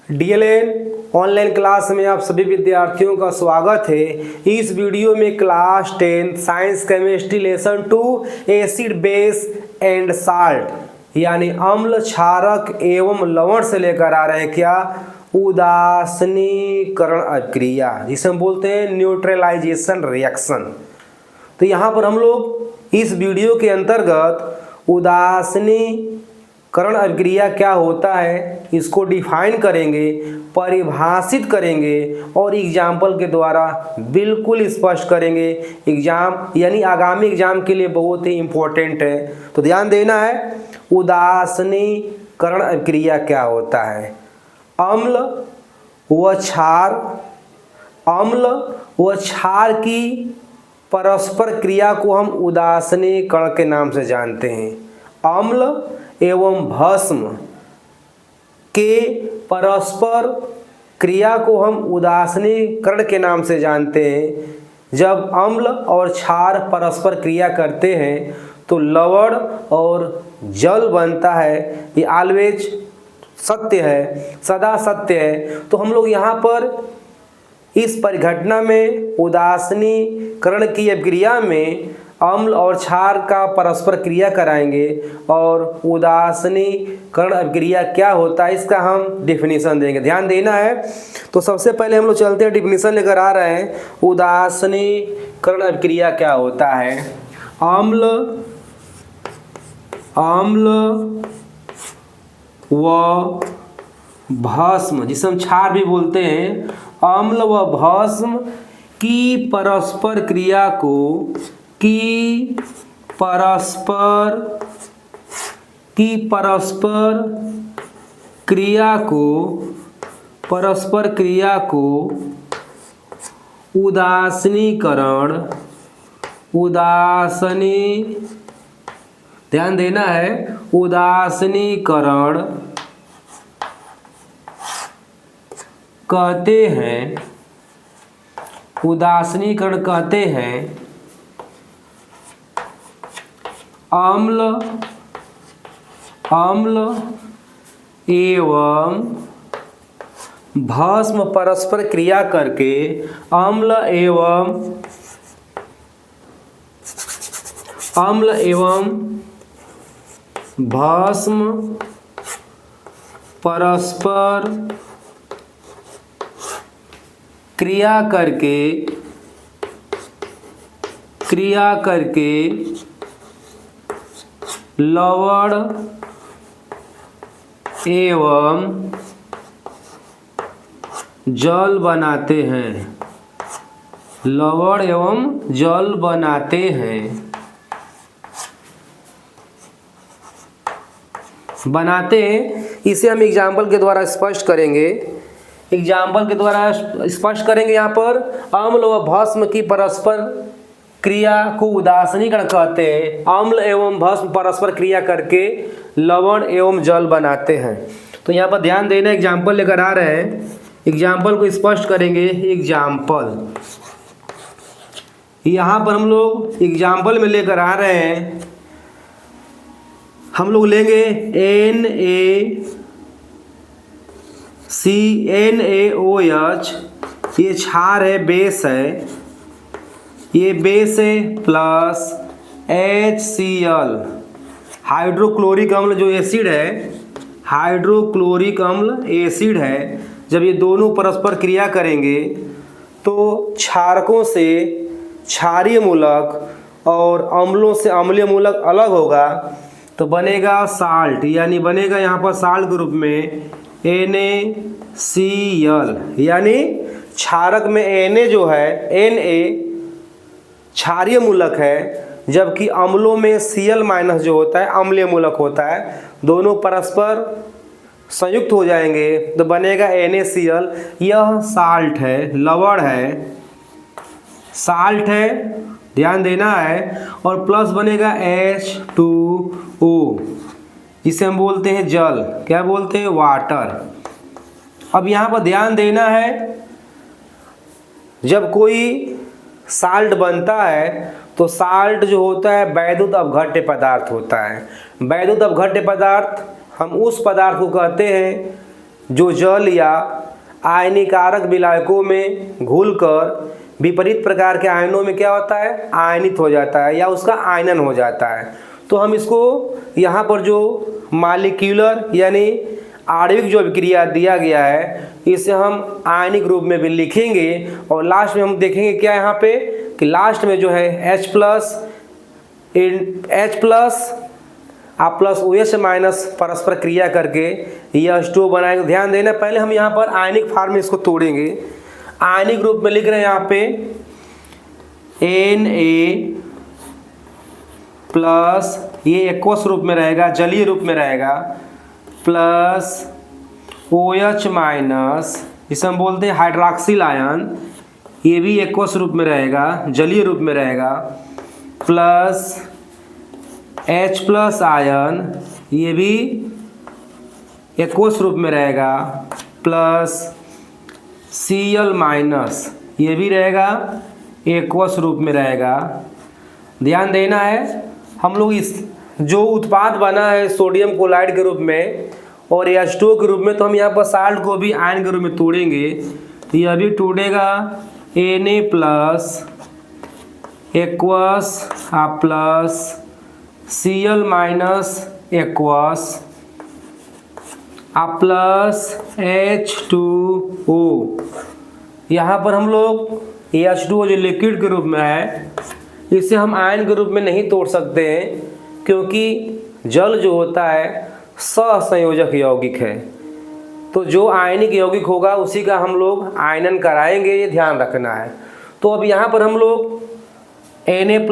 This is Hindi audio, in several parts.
डीएलएन ऑनलाइन क्लास में आप सभी विद्यार्थियों का स्वागत है। इस वीडियो में class 10 science chemistry lesson 2 acid base and salt यानी अम्ल क्षारक एवं लवण से लेकर आ रहे हैं क्या उदासीनीकरण अभिक्रिया, जिसे हम बोलते हैं न्यूट्रलाइजेशन रिएक्शन। तो यहाँ पर हम लोग इस वीडियो के अंतर्गत उदासीनीकरण अभिक्रिया क्या होता है इसको डिफाइन करेंगे, परिभाषित करेंगे और एग्जाम्पल के द्वारा बिल्कुल स्पष्ट करेंगे। एग्जाम यानी आगामी एग्जाम के लिए बहुत ही इम्पोर्टेंट है, तो ध्यान देना है। उदासीनीकरण अभिक्रिया क्या होता है? अम्ल व क्षार की परस्पर क्रिया को हम उदासीनीकरण के नाम से जानते हैं। अम्ल एवं भस्म के परस्पर क्रिया को हम उदासीनीकरण के नाम से जानते हैं। जब अम्ल और क्षार परस्पर क्रिया करते हैं तो लवण और जल बनता है। ये ऑलवेज सत्य है, सदा सत्य है। तो हम लोग यहाँ पर इस परिघटना में उदासीनीकरण की अभिक्रिया में अम्ल और क्षार का परस्पर क्रिया कराएंगे और उदासीनीकरण अभिक्रिया क्या होता है इसका हम डिफिनीशन देंगे। ध्यान देना है। तो सबसे पहले हम लोग चलते हैं, डिफिनीशन लेकर आ रहे हैं। उदासीनीकरण अभिक्रिया क्या होता है? अम्ल व भस्म, जिसे हम क्षार भी बोलते हैं, अम्ल व भस्म की परस्पर क्रिया को ध्यान देना है, उदासीनीकरण कहते हैं। उदासीनीकरण कहते हैं अम्ल एवं भस्म परस्पर क्रिया करके अम्ल एवं भस्म परस्पर क्रिया करके लवण एवं जल बनाते हैं। लवण एवं जल बनाते हैं। इसे हम एग्जाम्पल के द्वारा स्पष्ट करेंगे। यहाँ पर अम्ल व भस्म की परस्पर क्रिया को उदासीनीकरण कहते हैं। अम्ल एवं भस्म परस्पर क्रिया करके लवण एवं जल बनाते हैं। तो यहाँ पर ध्यान देना, एग्जाम्पल लेकर आ रहे हैं, एग्जाम्पल को स्पष्ट करेंगे। एग्जाम्पल यहाँ पर हम लोग एग्जाम्पल में लेकर आ रहे हैं, हम लोग लेंगे NaOH, ये क्षार है, बेस है, ये बेस है, प्लस HCl हाइड्रोक्लोरिक अम्ल जो एसिड है, हाइड्रोक्लोरिक अम्ल एसिड है। जब ये दोनों परस्पर क्रिया करेंगे तो क्षारकों से क्षारीय मूलक और अम्लों से अम्लीय मूलक अलग होगा, तो बनेगा साल्ट, यानी बनेगा यहाँ पर साल्ट के रूप में NaCl, यानी क्षारक में Na जो है, Na क्षारीय मूलक है, जबकि अम्लों में Cl- जो होता है अम्लीय मूलक होता है। दोनों परस्पर संयुक्त हो जाएंगे तो बनेगा NaCl। यह साल्ट है, लवण है, साल्ट है, ध्यान देना है। और प्लस बनेगा H2O, जिसे हम बोलते हैं जल। क्या बोलते हैं? वाटर। अब यहाँ पर ध्यान देना है, जब कोई साल्ट बनता है तो साल्ट जो होता है वैद्युत अपघट्य पदार्थ होता है। वैद्युत अपघट्य पदार्थ हम उस पदार्थ को कहते हैं जो जल या आयनीकारक विलायकों में घुलकर विपरीत प्रकार के आयनों में क्या होता है, आयनित हो जाता है या उसका आयनन हो जाता है। तो हम इसको यहाँ पर जो मॉलिक्यूलर यानी आणविक जो अभिक्रिया दिया गया है इसे हम आयनिक रूप में भी लिखेंगे और लास्ट में हम देखेंगे क्या यहाँ पे कि लास्ट में जो है H plus plus OH minus परस्पर क्रिया करके यह H2O बनाएंगे। ध्यान देना, पहले हम यहाँ पर आयनिक फॉर्म में इसको तोड़ेंगे। आयनिक रूप में लिख रहे हैं यहाँ पे Na प्लस, ये एक्वस रूप में रहेगा, जलीय रूप में रहेगा, प्लस OH माइनस, इसे हम बोलते हैं हाइड्रॉक्सिल आयन, ये भी एक्वस रूप में रहेगा, जलीय रूप में रहेगा, प्लस H प्लस आयन, ये भी एक्वस रूप में रहेगा, प्लस Cl माइनस, ये भी रहेगा एक्वस रूप में रहेगा। ध्यान देना है, हम लोग इस जो उत्पाद बना है सोडियम क्लोराइड के रूप में और H2O के रूप में, तो हम यहाँ पर साल्ट को भी आयन के रूप में तोड़ेंगे। तो यह भी टूटेगा Na plus aqueous plus Cl minus aqueous plus H2O। यहाँ पर हम लोग H2O जो लिक्विड के रूप में है इसे हम आयन के रूप में नहीं तोड़ सकते हैं, क्योंकि जल जो होता है सहसंयोजक यौगिक है। तो जो आयनिक यौगिक होगा उसी का हम लोग आयनन कराएंगे, ये ध्यान रखना है। तो अब यहाँ पर हम लोग Na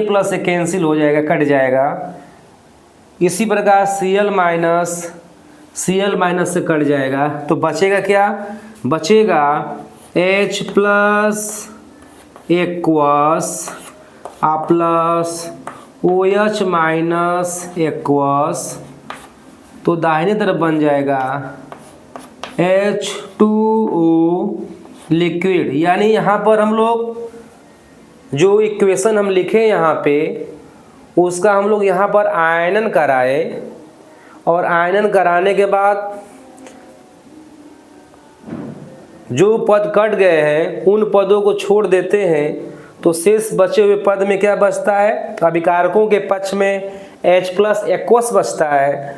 प्लस से कैंसिल हो जाएगा, कट जाएगा। इसी प्रकार Cl माइनस से कट जाएगा, तो बचेगा क्या, बचेगा H plus aqueous plus OH minus aqueous, तो दाहिने तरफ बन जाएगा H2O लिक्विड। यानी यहाँ पर हम लोग जो इक्वेशन हम लिखे यहाँ पे उसका हम लोग यहाँ पर आयनन कराए और आयनन कराने के बाद जो पद कट गए हैं उन पदों को छोड़ देते हैं, तो शेष बचे हुए पद में क्या बचता है, अभिकारकों के पक्ष में H प्लस एक्वस बचता है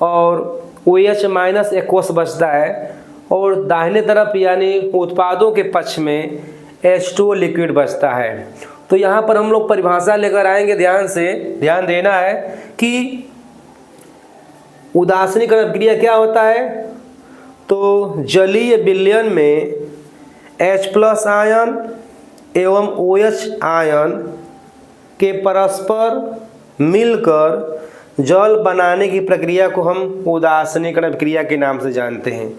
और OH माइनस एक्वस बचता है, और दाहिने तरफ यानी उत्पादों के पक्ष में H2O लिक्विड बचता है। तो यहाँ पर हम लोग परिभाषा लेकर आएंगे, ध्यान से ध्यान देना है कि उदासीनीकरण क्रिया क्या होता है। तो जलीय विलयन में H प्लस आयन एवं OH आयन के परस्पर मिलकर जल बनाने की प्रक्रिया को हम उदासीनीकरण क्रिया के नाम से जानते हैं।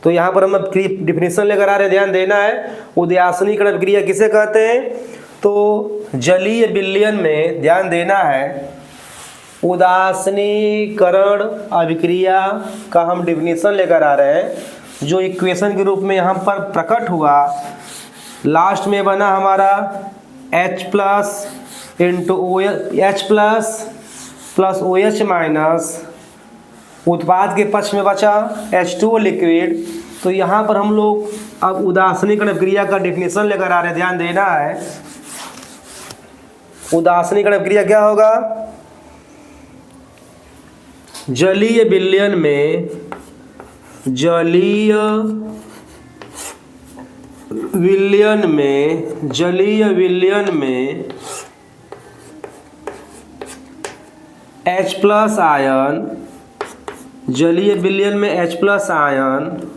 तो यहाँ पर हम अब डिफिनीशन लेकर आ रहे हैं, ध्यान देना है। उदासीनीकरण क्रिया किसे कहते हैं, तो जलीय विलयन में ध्यान देना है, उदासीनीकरण अभिक्रिया का हम डिफिनीशन लेकर आ रहे हैं, जो इक्वेशन के रूप में यहाँ पर प्रकट हुआ। लास्ट में बना हमारा H plus into H plus OH minus, उत्पाद के पक्ष में बचा H2O लिक्विड। तो यहाँ पर हम लोग अब उदासीनीकरण क्रिया का डिफिनीशन लेकर आ रहे हैं, ध्यान देना है। उदासीनीकरण क्रिया क्या होगा, जलीय विलयन में H प्लस आयन, जलीय विलयन में H प्लस आयन,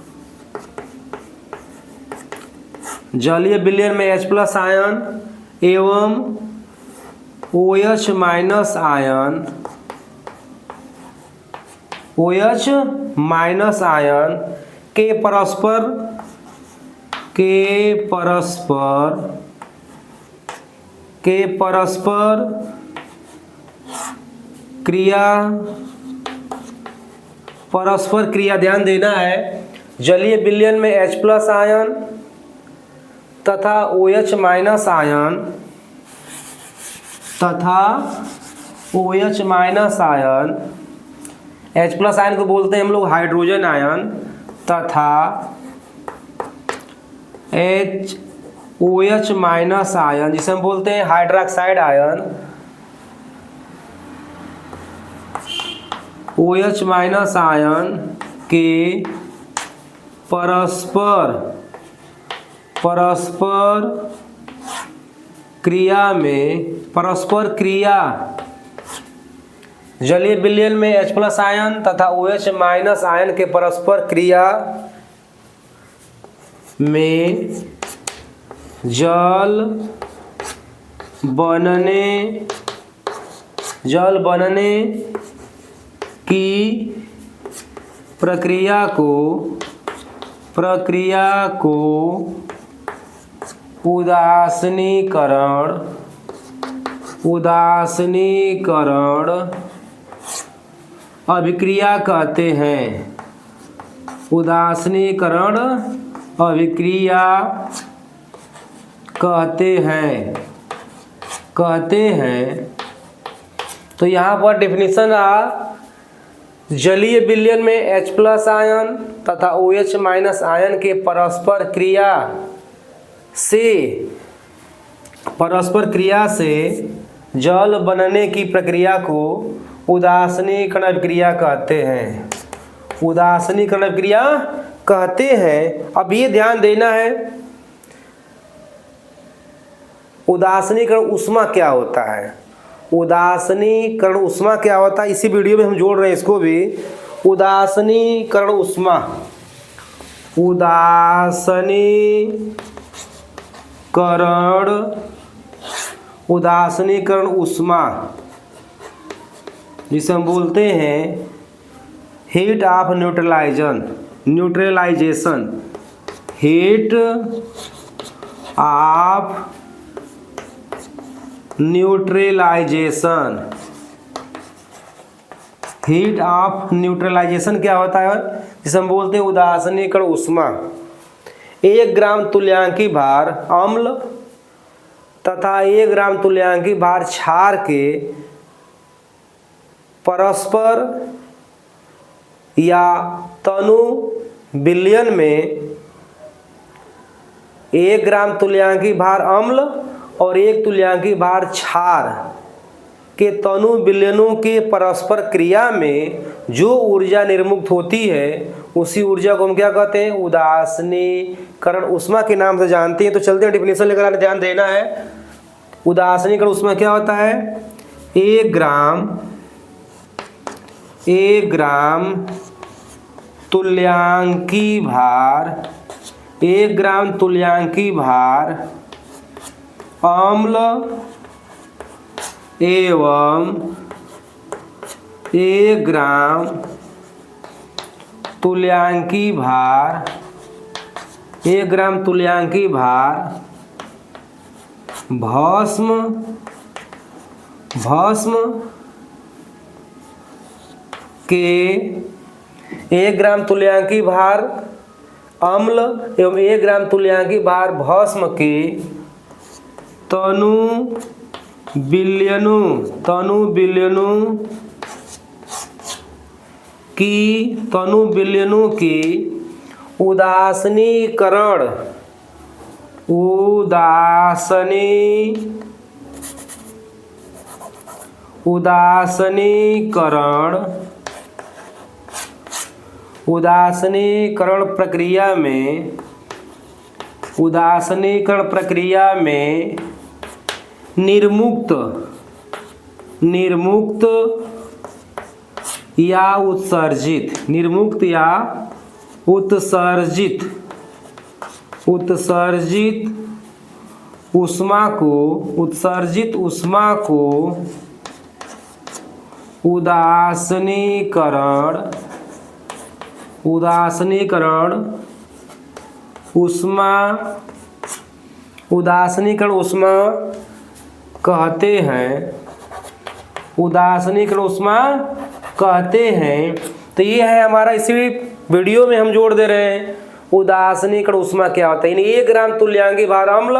जलीय विलयन में H प्लस आयन एवं OH minus ion, OH minus ion के परस्पर क्रिया ध्यान देना है। जलीय विलयन में H प्लस आयन तथा OH minus ion H plus ion को बोलते हैं हम लोग हाइड्रोजन आयन तथा OH माइनस आयन जिसे हम बोलते हैं hydroxide ion, OH minus ion के परस्पर क्रिया जलीय विलयन में H प्लस आयन तथा OH माइनस आयन के परस्पर क्रिया में जल बनने की प्रक्रिया को उदासीनीकरण अभिक्रिया कहते हैं। उदासीनीकरण अभिक्रिया कहते हैं। तो यहाँ पर डेफिनेशन रहा, जलीय विलयन में H प्लस आयन तथा OH माइनस आयन के परस्पर क्रिया से जल बनने की प्रक्रिया को उदासीनीकरण अभिक्रिया कहते हैं। उदासीनीकरण अभिक्रिया कहते हैं। अब ये ध्यान देना है, उदासीनीकरण ऊष्मा क्या होता है। उदासीनीकरण ऊष्मा क्या होता है, इसी वीडियो में हम जोड़ रहे हैं इसको भी। उदासीनीकरण ऊष्मा जिसे हम बोलते हैं heat of neutralization. Heat of neutralization क्या होता है, जिसे हम बोलते हैं उदासीनीकरण ऊष्मा। 1 ग्राम तुल्यांकी भार अम्ल तथा 1 ग्राम तुल्यांकी भार क्षार के परस्पर या तनु विलयन में 1 ग्राम तुल्यांकी भार अम्ल और 1 तुल्यांकी भार क्षार के तनु विलयनों के परस्पर क्रिया में जो ऊर्जा निर्मुक्त होती है उसी ऊर्जा को हम क्या कहते हैं, उदासीनीकरण ऊष्मा के नाम से जानते हैं। तो चलते हैं डेफिनेशन लेकर आने, ध्यान देना है। उदासीनीकरण ऊष्मा क्या होता है, 1 ग्राम तुल्यांकी भार अम्ल एवं 1 ग्राम तुल्यांकी भार भस्म के 1 ग्राम तुल्यांकी भार अम्ल एवं 1 ग्राम तुल्यांकी भार भस्म के तनु विलयनों की उदासीनीकरण प्रक्रिया में निर्मुक्त या उत्सर्जित ऊष्मा को उदासीनीकरण ऊष्मा कहते हैं। तो ये है हमारा, इसी वीडियो में हम जोड़ दे रहे हैं उदासीनीकरण ऊष्मा क्या होता है। 1 ग्राम तुल्यांकी भार अम्ल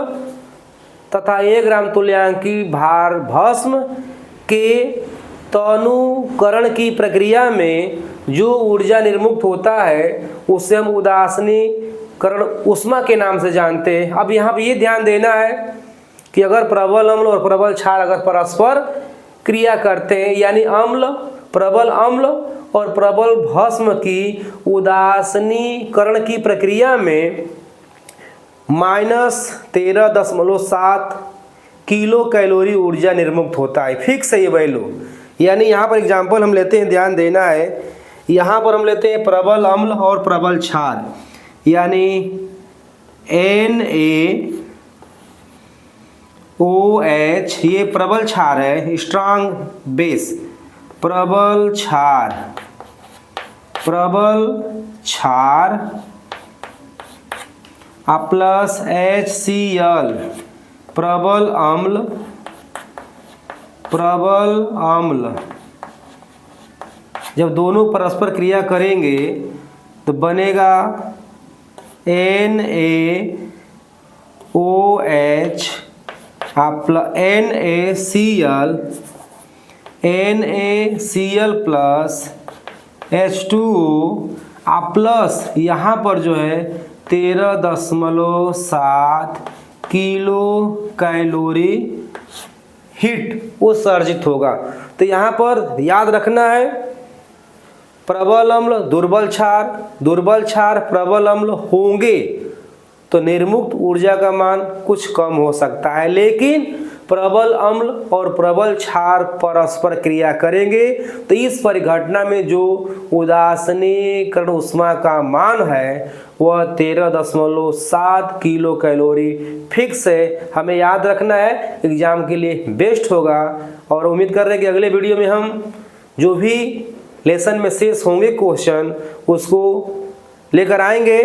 तथा 1 ग्राम तुल्यांकी भार भस्म के तनुकरण की प्रक्रिया में जो ऊर्जा निर्मुक्त होता है उसे हम उदासीनीकरण उष्मा के नाम से जानते हैं। अब यहाँ पे ये ध्यान देना है कि अगर प्रबल अम्ल और प्रबल क्षार अगर परस्पर क्रिया करते हैं, यानी प्रबल अम्ल और प्रबल भस्म की उदासीनीकरण की प्रक्रिया में -13.7 किलो कैलोरी ऊर्जा निर्मुक्त होता है। फिक्स है ये वैल्यू। यानी यहाँ पर एग्जाम्पल हम लेते हैं, ध्यान देना है। यहाँ पर हम लेते हैं प्रबल अम्ल और प्रबल क्षार, यानी NaOH, ये प्रबल क्षार है, स्ट्रांग बेस। प्रबल क्षार प्लस HCl प्रबल अम्ल। जब दोनों परस्पर क्रिया करेंगे तो बनेगा NaOH NaCl plus H2O plus यहाँ पर जो है 13.7 किलो कैलोरी हीट उत्सर्जित होगा। तो यहाँ पर याद रखना है, प्रबल अम्ल दुर्बल क्षार प्रबल अम्ल होंगे तो निर्मुक्त ऊर्जा का मान कुछ कम हो सकता है, लेकिन प्रबल अम्ल और प्रबल क्षार परस्पर क्रिया करेंगे तो इस परिघटना में जो उदासीनीकरण उष्मा का मान है वह 13.7 किलो कैलोरी फिक्स है। हमें याद रखना है, एग्जाम के लिए बेस्ट होगा। और उम्मीद कर रहे हैं कि अगले वीडियो में हम जो भी लेसन में शेष होंगे क्वेश्चन उसको लेकर आएंगे।